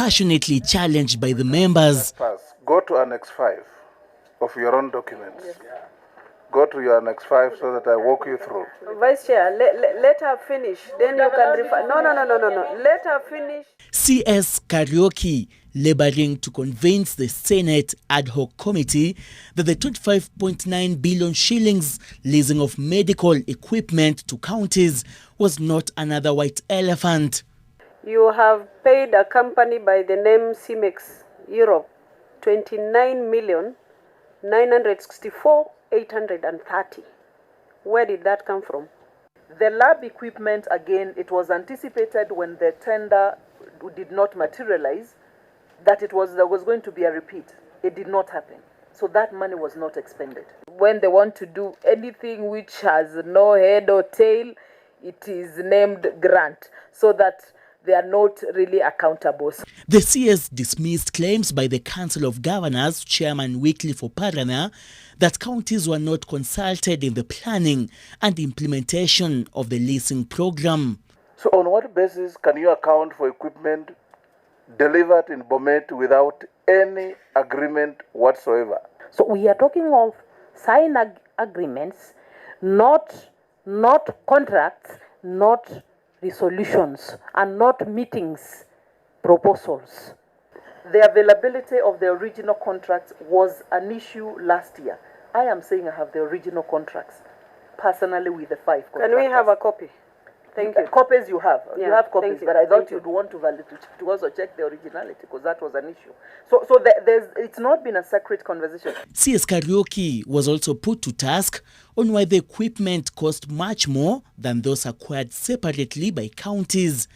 passionately challenged by the members. Go to Annex 5 of your own documents. Go to your Annex 5 so that I walk you through. Vice Chair, let her finish. Then you can refer. No. Let her finish. CS Kariuki laboring to convince the Senate ad hoc committee that the 25.9 billion shillings leasing of medical equipment to counties was not another white elephant. You have paid a company by the name CIMEX Europe 29,964,830. Where did that come from? The lab equipment, again, it was anticipated when the tender did not materialize that there was going to be a repeat. It did not happen. So that money was not expended. When they want to do anything which has no head or tail, it is named grant, so that they are not really accountable. The CS dismissed claims by the Council of Governors, Chairman Wycliffe Oparana, that counties were not consulted in the planning and implementation of the leasing program. So on what basis can you account for equipment delivered in Bomet without any agreement whatsoever? So we are talking of signed agreements, not contracts, not resolutions, and not meetings, proposals. The availability of the original contracts was an issue last year. I am saying I have the original contracts personally with the 5 contractors. Can we have a copy? Thank you. Copies you have. Yeah, you have copies, but I thought you'd want to also check the originality, because that was an issue. So it's not been a secret conversation. CS Kariuki was also put to task on why the equipment cost much more than those acquired separately by counties.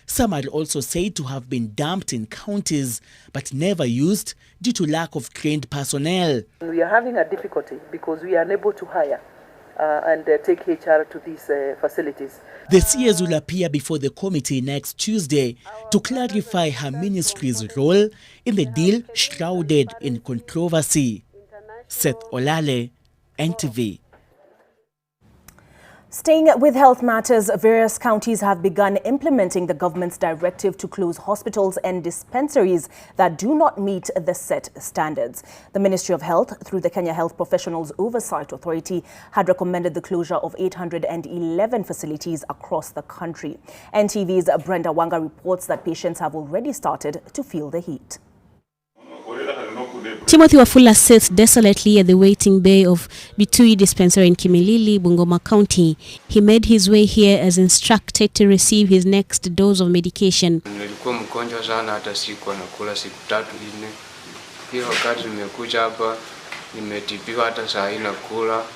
Some are also said to have been dumped in counties but never used due to lack of trained personnel. We are having a difficulty because we are unable to hire and take HR to these facilities. The CS will appear before the committee next Tuesday to clarify her ministry's role in the deal shrouded in controversy. Seth Olale, NTV. Staying with health matters, various counties have begun implementing the government's directive to close hospitals and dispensaries that do not meet the set standards. The Ministry of Health, through the Kenya Health Professionals Oversight Authority, had recommended the closure of 811 facilities across the country. NTV's Brenda Wanga reports that patients have already started to feel the heat. Timothy Wafula sits desolately at the waiting bay of Bitui Dispensary in Kimilili, Bungoma County. He made his way here as instructed to receive his next dose of medication. But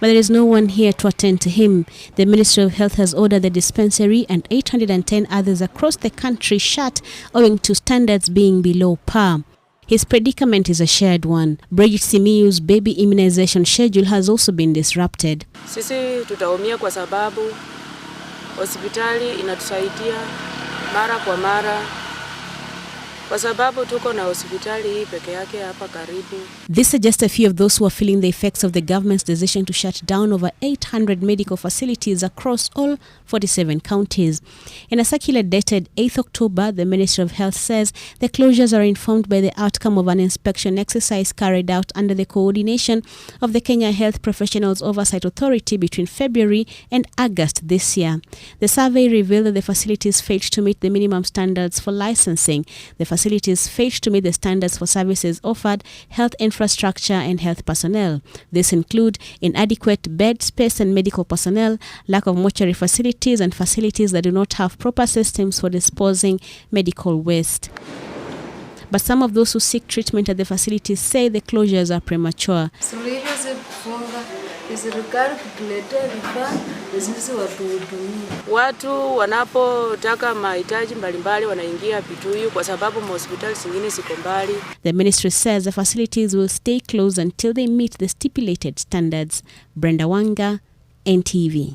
there is no one here to attend to him. The Ministry of Health has ordered the dispensary and 810 others across the country shut owing to standards being below par. His predicament is a shared one. Bridget Simiu's baby immunization schedule has also been disrupted. Sisi tutaumia kwa sababu hospitali inatusaidia mara kwa mara. Kwa sababu tuko na hospitali hii peke yake hapa karibu. These are just a few of those who are feeling the effects of the government's decision to shut down over 800 medical facilities across all 47 counties. In a circular dated 8th October, the Ministry of Health says the closures are informed by the outcome of an inspection exercise carried out under the coordination of the Kenya Health Professionals Oversight Authority between February and August this year. The survey revealed that the facilities failed to meet the minimum standards for licensing. The facilities failed to meet the standards for services offered, health infrastructure and health personnel. These include inadequate bed space and medical personnel, lack of mortuary facilities and facilities that do not have proper systems for disposing medical waste. But some of those who seek treatment at the facilities say the closures are premature. Watu wanapotaka mahitaji mbalimbali wanaingia Bitui kwa sababu hospitali zingine ziko mbali. The ministry says the facilities will stay closed until they meet the stipulated standards. Brenda Wanga, NTV.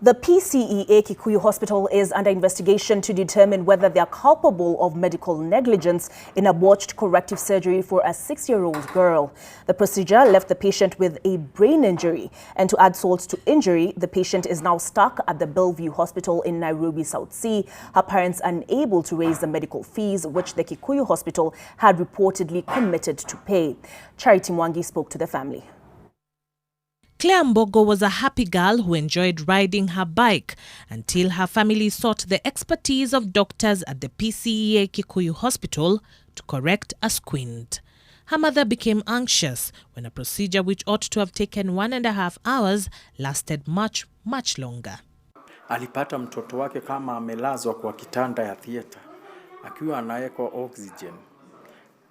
The PCEA Kikuyu Hospital is under investigation to determine whether they are culpable of medical negligence in a botched corrective surgery for a 6-year-old girl. The procedure left the patient with a brain injury, and to add salt to injury, the patient is now stuck at the Bellevue Hospital in Nairobi, South Sea, her parents unable to raise the medical fees which the Kikuyu Hospital had reportedly committed to pay. Charity Mwangi spoke to the family. Claire Mbogo was a happy girl who enjoyed riding her bike until her family sought the expertise of doctors at the PCEA Kikuyu Hospital to correct a squint. Her mother became anxious when a procedure which ought to have taken 1.5 hours lasted much longer. Alipata mtoto wake kama amelazwa kwa kitanda ya theater akiwa anawekwa oxygen,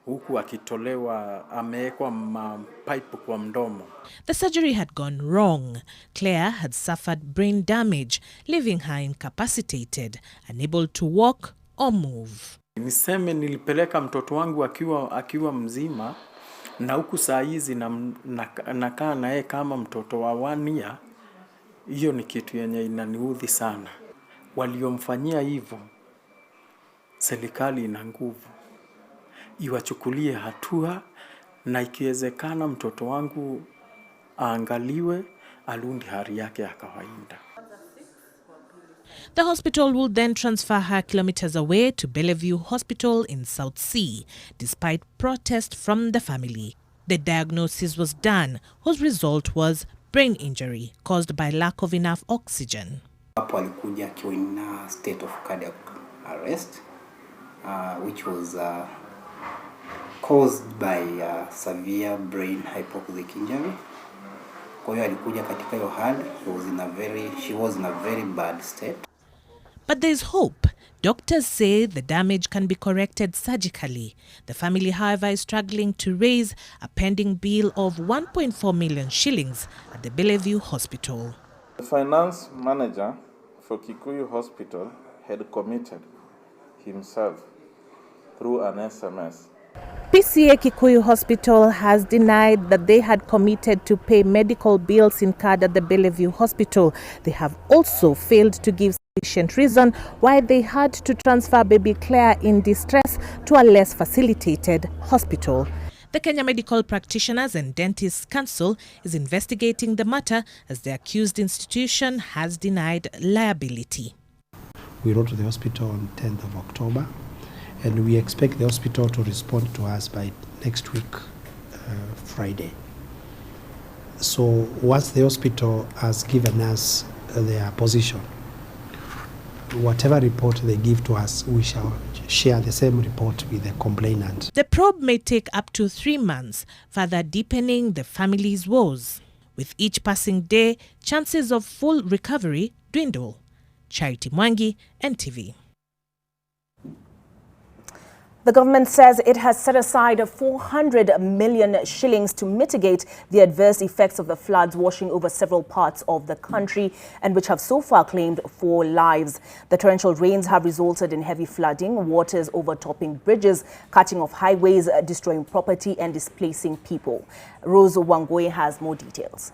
huku akitolewa amewekwa pipe kwa mdomo. The surgery had gone wrong. Claire had suffered brain damage, leaving her incapacitated, unable to walk or move. Niseme nilipeleka mtoto wangu akiwa mzima, na huku saa hizi nakaa naye kama mtoto wa 1 year. Hiyo ni kitu yenye inaniudhi sana. Waliomfanyia hivyo, serikali ina nguvu, iwachukulie hatua, na ikiwezekana mtoto wangu aangaliwe, arudi hali yake ya kawaida. The hospital will then transfer her kilometers away to Bellevue Hospital in South Sea, despite protest from the family. The diagnosis was done, whose result was brain injury caused by lack of enough oxygen. Hapo alikuja akiwa in a state of cardiac arrest, which was caused by severe brain hypoxic injury. Kwa hiyo alikuja katika hiyo hali, she was in a very bad state. But there is hope. Doctors say the damage can be corrected surgically. The family, however, is struggling to raise a pending bill of 1.4 million shillings at the Bellevue Hospital. The finance manager for Kikuyu Hospital had committed himself through an SMS. PCEA Kikuyu Hospital has denied that they had committed to pay medical bills incurred at the Bellevue Hospital. They have also failed to give sufficient reason why they had to transfer baby Claire in distress to a less facilitated hospital. The Kenya Medical Practitioners and Dentists Council is investigating the matter as the accused institution has denied liability. We wrote to the hospital on 10th of October. And we expect the hospital to respond to us by next week, Friday. So once the hospital has given us their position, whatever report they give to us, we shall share the same report with the complainant. The probe may take up to 3 months, further deepening the family's woes. With each passing day, chances of full recovery dwindle. Charity Mwangi, NTV. The government says it has set aside 400 million shillings to mitigate the adverse effects of the floods washing over several parts of the country and which have so far claimed 4 lives. The torrential rains have resulted in heavy flooding, waters overtopping bridges, cutting off highways, destroying property and displacing people. Rose Wangoi has more details.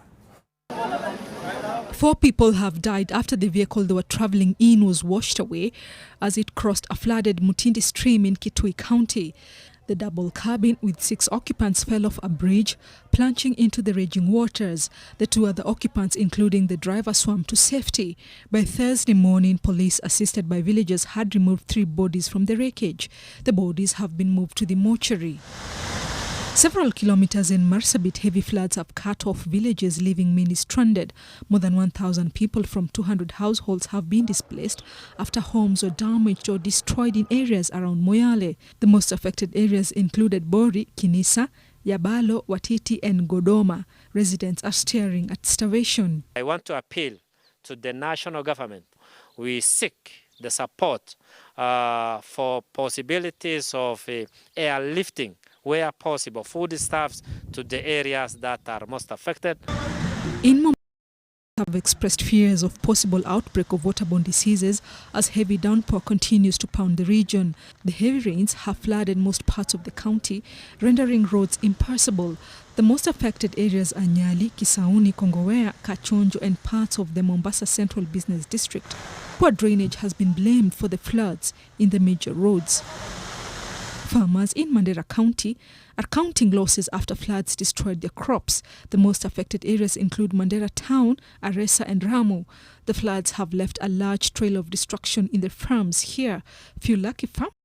4 people have died after the vehicle they were traveling in was washed away as it crossed a flooded Mutindi stream in Kitui County. The double cabin with 6 occupants fell off a bridge, plunging into the raging waters. The 2 other occupants, including the driver, swam to safety. By Thursday morning, police, assisted by villagers, had removed 3 bodies from the wreckage. The bodies have been moved to the mortuary. Several kilometers in Marsabit, heavy floods have cut off villages, leaving many stranded. More than 1,000 people from 200 households have been displaced after homes were damaged or destroyed in areas around Moyale. The most affected areas included Bori, Kinisa, Yabalo, Watiti and Godoma. Residents are staring at starvation. I want to appeal to the national government. We seek the support for possibilities of airlifting where possible, foodstuffs to the areas that are most affected. In Mombasa, have expressed fears of possible outbreak of waterborne diseases as heavy downpour continues to pound the region. The heavy rains have flooded most parts of the county, rendering roads impassable. The most affected areas are Nyali, Kisauni, Kongowea, Kachonjo and parts of the Mombasa Central Business District. Poor drainage has been blamed for the floods in the major roads. Farmers in Mandera County are counting losses after floods destroyed their crops. The most affected areas include Mandera Town, Aresa and Ramu. The floods have left a large trail of destruction in the farms here. Few lucky farmers